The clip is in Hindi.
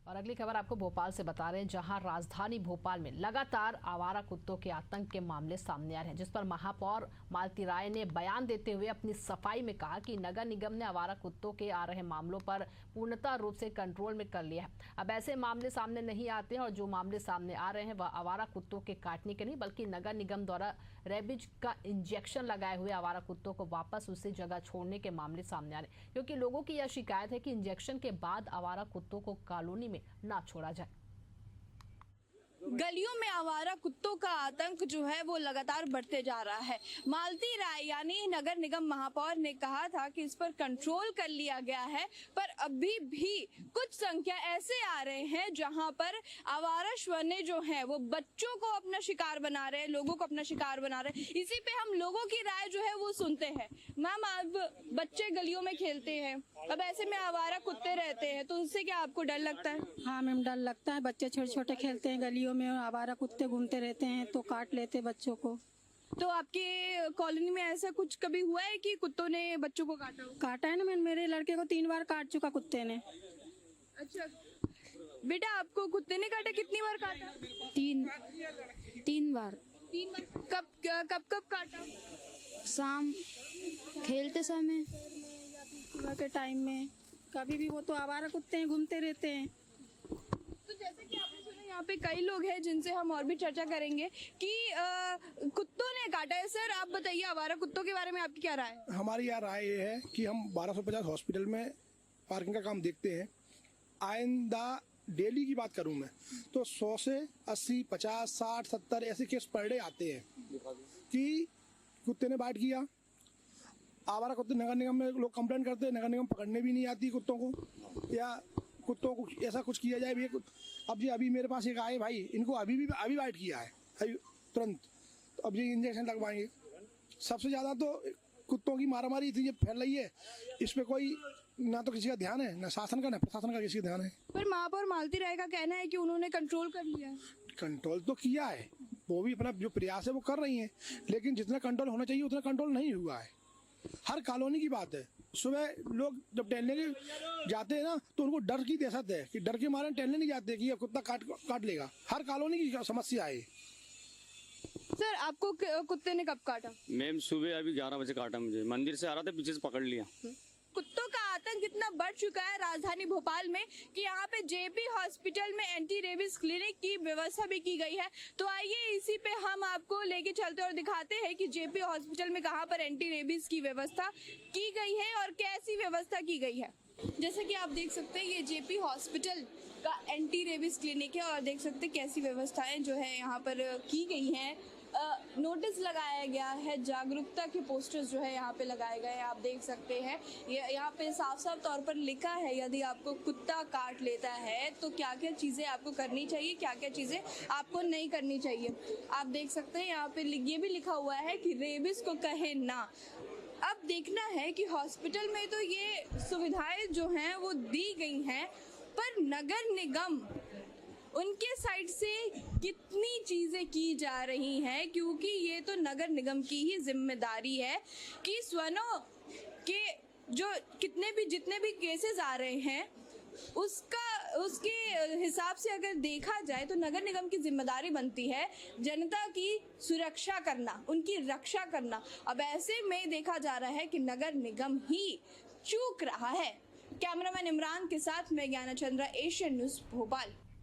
और अगली खबर आपको भोपाल से बता रहे हैं, जहां राजधानी भोपाल में लगातार आवारा कुत्तों के आतंक के मामले सामने आ रहे हैं, जिस पर महापौर मालती राय ने बयान देते हुए अपनी सफाई में कहा कि नगर निगम ने आवारा कुत्तों के आ रहे मामलों पर पूर्णतः रूप से कंट्रोल में कर लिया है। अब ऐसे मामले सामने नहीं आते हैं और जो मामले सामने आ रहे हैं वह आवारा कुत्तों के काटने के नहीं, बल्कि नगर निगम द्वारा रेबीज का इंजेक्शन लगाए हुए आवारा कुत्तों को वापस उसी जगह छोड़ने के मामले सामने आ रहे हैं, क्योंकि लोगों की यह शिकायत है कि इंजेक्शन के बाद आवारा कुत्तों को कॉलोनी में ना छोड़ा जाए। गलियों में आवारा कुत्तों का आतंक जो है वो लगातार बढ़ते जा रहा है। मालती राय यानी नगर निगम महापौर ने कहा था कि इस पर कंट्रोल कर लिया गया है, पर अभी भी कुछ संख्या ऐसे आ रहे हैं जहां पर आवारा श्वाने जो हैं वो बच्चों को अपना शिकार बना रहे हैं, लोगों को अपना शिकार बना रहे हैं। इसी पे हम लोगों की राय जो है वो सुनते हैं। मैम, आप बच्चे गलियों में खेलते हैं, अब ऐसे में आवारा कुत्ते रहते हैं, तो उससे क्या आपको डर लगता है? हाँ मैम, डर लगता है। बच्चे छोटे छोटे खेलते हैं गलियों में, आवारा कुत्ते घूमते रहते हैं तो काट लेते बच्चों को। तो आपके कॉलोनी में ऐसा कुछ कभी हुआ है कि कुत्तों ने बच्चों को काटा हो? काटा है ना, मेरे लड़के को 3 बार काट चुका कुत्ते ने। अच्छा बेटा, आपको कुत्ते ने काटा? कितनी बार काटा? 3 बार। 3 बार। कब काटा? शाम खेलते समय, सुबह के टाइम में। कभी भी वो तो आवारा कुत्ते हैं, घूमते रहते हैं। तो जैसे कि आपने सुना, यहाँ पे कई लोग हैं जिनसे हम और भी चर्चा करेंगे कि कुत्तों ने काटा है। सर, आप बताइए आवारा कुत्तों के बारे में आपकी क्या राय है? हमारी यह राय ये है कि हम 1250 हॉस्पिटल में पार्किंग का काम देखते हैं। आइंदा डेली की बात करूं मैं तो 100 से 80, 50, 60, 70 ऐसे केस पर डे आते हैं कि कुत्ते ने बाइट किया। आवारा कुत्ते नगर निगम में लोग कंप्लेंट करते हैं, नगर निगम पकड़ने भी नहीं आती कुत्तों को, या कुत्तों को ऐसा कुछ किया जाए भी। अब जी अभी मेरे पास एक आए भाई, इनको अभी बाइट किया है, अभी तुरंत। तो अब ये इंजेक्शन लगवाएंगे। सबसे ज़्यादा तो कुत्तों की मारामारी इतनी फैल रही है, इस पे कोई ना तो किसी का ध्यान है, ना शासन का ना प्रशासन का किसी का ध्यान है। पर महापौर मालती राय का कहना है कि उन्होंने कंट्रोल कर लिया है। कंट्रोल तो किया है, वो भी अपना जो प्रयास है वो कर रही हैं, लेकिन जितना कंट्रोल होना चाहिए उतना कंट्रोल नहीं हुआ है। हर कॉलोनी की बात है। सुबह लोग जब टहलने के जाते हैं ना तो उनको डर की दहशत है कि डर के मारे टहलने नहीं जाते कि ये कुत्ता काट लेगा। हर कॉलोनी की समस्या है। सर, आपको कुत्ते ने कब काटा? मैम, सुबह अभी 11 बजे काटा मुझे। मंदिर से आ रहा था, पीछे से पकड़ लिया। कुत्तों का आतंक इतना बढ़ चुका है राजधानी भोपाल में कि यहाँ पे जेपी हॉस्पिटल में एंटी रेबीज क्लिनिक की व्यवस्था भी की गई है। तो आइए इसी पे हम आपको लेके चलते और दिखाते हैं कि जेपी हॉस्पिटल में कहाँ पर एंटी रेबीज की व्यवस्था की गई है और कैसी व्यवस्था की गई है। जैसे कि आप देख सकते हैं, ये जेपी हॉस्पिटल का एंटी रेबीज क्लिनिक है और देख सकते हैं कैसी व्यवस्थाएं जो है यहाँ पर की गई हैं। नोटिस लगाया गया है, जागरूकता के पोस्टर्स जो है यहाँ पे लगाए गए हैं, आप देख सकते हैं। यहाँ पे साफ साफ तौर पर लिखा है, यदि आपको कुत्ता काट लेता है तो क्या क्या चीज़ें आपको करनी चाहिए, क्या क्या चीज़ें आपको नहीं करनी चाहिए। आप देख सकते हैं यहाँ पे ये भी लिखा हुआ है कि रेबीज को कहे ना। अब देखना है कि हॉस्पिटल में तो ये सुविधाएं जो हैं वो दी गई हैं, पर नगर निगम उनके साइड से कितनी चीजें की जा रही हैं, क्योंकि ये तो नगर निगम की ही जिम्मेदारी है कि स्वनों के जो जितने भी केसेस आ रहे हैं उसके हिसाब से अगर देखा जाए तो नगर निगम की जिम्मेदारी बनती है जनता की सुरक्षा करना, उनकी रक्षा करना। अब ऐसे में देखा जा रहा है कि नगर निगम ही चूक रहा है। कैमरामैन इमरान के साथ मैं ज्ञाना चंद्रा, एशियन न्यूज़ भोपाल।